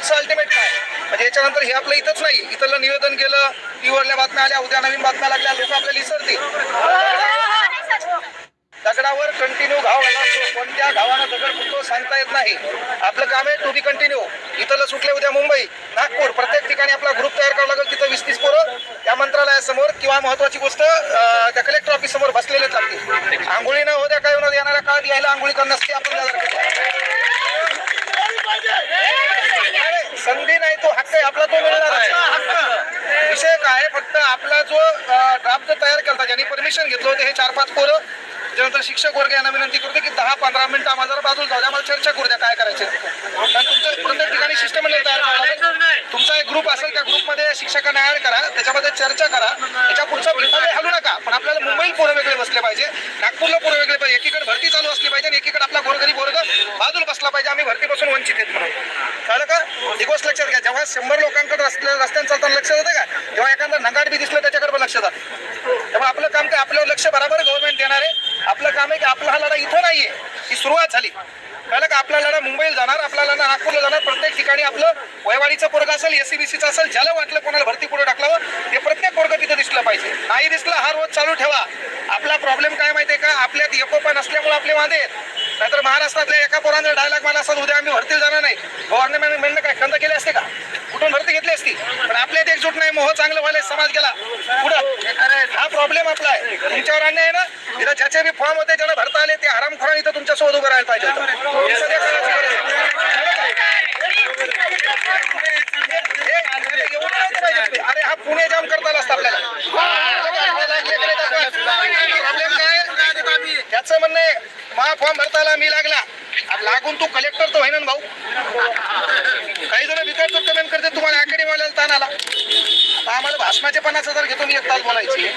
पुढचं अल्टिमेट काय म्हणजे याच्यानंतर हे आपलं इथंच नाही, इथलं निवेदन केलं, टीव्हीवरल्या बातम्या आल्या, उद्या नवीन बातम्या लागल्या, लोक आपल्याला विसरतील. दगडावर कंटिन्यू घाव आला असतो, कोणत्या घावानं दगड फुटतो सांगता येत नाही. आपलं काम आहे टू बी कंटिन्यू. इथलं सुटले उद्या मुंबई, नागपूर, प्रत्येक ठिकाणी आपला ग्रुप तयार करावा लागेल. तिथं 20-30 पोरं त्या मंत्रालयासमोर किंवा महत्वाची गोष्ट त्या कलेक्टर ऑफिस समोर बसलेलेच लागतील. आंघोळी न होत्या काय होणार, येणाऱ्या काळात यायला आंघोळी करणं नसते. आपण संधी नाही, तो हक्क आहे आपला, तो मिळणार. विषय काय फक्त आपला जो ड्राफ्ट तयार केला ज्यांनी परमिशन घेतलं होतं हे 4-5 पोरं, त्यानंतर शिक्षक वर्ग यांना विनंती करतो की 10-15 मिनिटं आम्हाला जरा बाजूला जाऊ द्या, आम्हाला चर्चा करू द्या काय करायचं. कारण तुमचं प्रत्येक ठिकाणी शिष्टमंडळ तयार करा, तुमचा एक ग्रुप असेल त्या ग्रुपमध्ये शिक्षकांना ऍड करा, त्याच्यामध्ये चर्चा करा. त्याच्या पुढचा प्रश्न हलू नका, पण आपल्याला मुंबईला पोरं वेगळे बसले पाहिजे, नागपूरला पोरं वेगळे पाहिजे. एकीकडे भरती चालू असली पाहिजे आणि एकीकडे आपला गोरगरीब वर्ग बाजूला बसला पाहिजे. आम्ही भरतीपासून वंचित आहेत म्हणून. कळलं का? ही गोष्ट लक्षात घ्या. जेव्हा 100 लोकांकडे रस्त्याने चालताना लक्ष जातं का, तेव्हा एखादा नगाट बी दिसलं त्याच्याकडे पण लक्ष जातं. तेव्हा आपलं काम काय, आपल्यावर लक्ष बरोबर गव्हर्नमेंट देणार आहे. आपलं काम आहे की आपला हा लढा इथं नाहीये, ही सुरुवात झाली. कळलं का? आपला लढा मुंबईला जाणार, आपला लढा नागपूरला जाणार. प्रत्येक ठिकाणी आपलं वयवाडीचं पोरग असेल, एससीबीसीचं असेल, ज्याला वाटलं कोणाला भरती पुढे टाकलावं ते प्रत्येक पोरग तिथं दिसलं पाहिजे. नाही दिसलं हा रोज चालू ठेवा. आपला प्रॉब्लेम काय माहितीये का, आपल्यात एकोपा नसल्यामुळे आपले वादे आहेत. नाहीतर महाराष्ट्रातल्या एका पोरांना डायलॉग मला असं उद्या आम्ही भरतीला जाणार नाही, गव्हर्नमेंट म्हणणं काय खंड केले असते का, कुठून भरती घेतली असती. पण आपल्यात एकजूट नाही, मोह चांगलं व्हायला समाज गेला पुढं. हा प्रॉब्लेम आपला आहे. तुमच्यावर अन्याय आहे ना, इथं ज्याचे बी फॉर्म होते ज्यांना भरता आले ते हरामखोरांनी इथं तुमच्या सोबत उभं राहायला पाहिजे. अरे हा पुणे जाम करता असतं आपल्याला. प्रॉब्लेम काय त्याचं म्हणणं आहे, महा फॉर्म भरताला मी लागला, लागून तू कलेक्टर तर होईन भाऊ. काही जण विकास कमेंट करते तुम्हाला अकॅडमीवाल्याला ताण आला. आम्हाला भाषणाचे 50,000 घेतो मी एक तास बोलायची.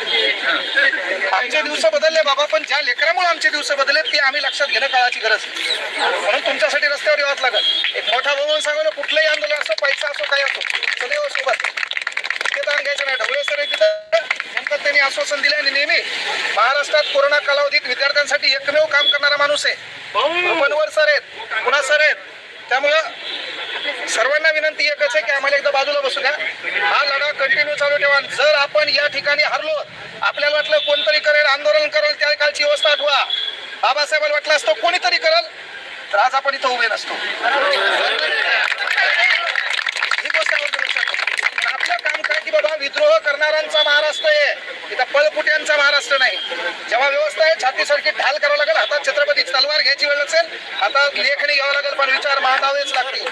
आमचे दिवस बदलले बाबा, पण ज्या लेकरामुळे आमचे दिवस बदलले ते आम्ही लक्षात घेणं काळाची गरज. म्हणून तुमच्यासाठी रस्त्यावर यावंच लागत. एक मोठा भाऊ सांगलं कुठलंही आंदोलन असो, पैसा असो, काही असो, सदैव सोबत. ते ताण घ्यायचं नाही. ढवळे सर नेमकं त्यांनी आश्वासन दिले आणि नेहमी महाराष्ट्रात कोरोना कालावधीत विद्यार्थ्यांसाठी एकमेव काम करणारा माणूस आहे. बनवर सर आहेत, पुन्हा सर आहेत. त्यामुळं सर्वांना विनंती एकच आहे की आम्हाला एकदा बाजूला बसू द्या, हा लढा कंटिन्यू चालू ठेवा. जर आपण या ठिकाणी हरलो, आपल्याला वाटलं कोणतरी करेल, आंदोलन करेल, त्या कालची अवस्था आठवा. बाबासाहेबांना वाटलं असतं कोणीतरी करेल तर आज आपण इथं उभे नसतो. ही गोष्ट आपलं काम काय की बाबा विद्रोह करणाऱ्यांचा महाराष्ट्र आहे, इथं पळपुट्यांचा महाराष्ट्र नाही. जेव्हा व्यवस्था आहे छातीसारखी ढाल करावं लागेल, हातात छत्रपती तलवार घ्यायची वेळ असेल, हातात लेखणी घ्यावं लागेल, पण विचार मांडावेच लागतील.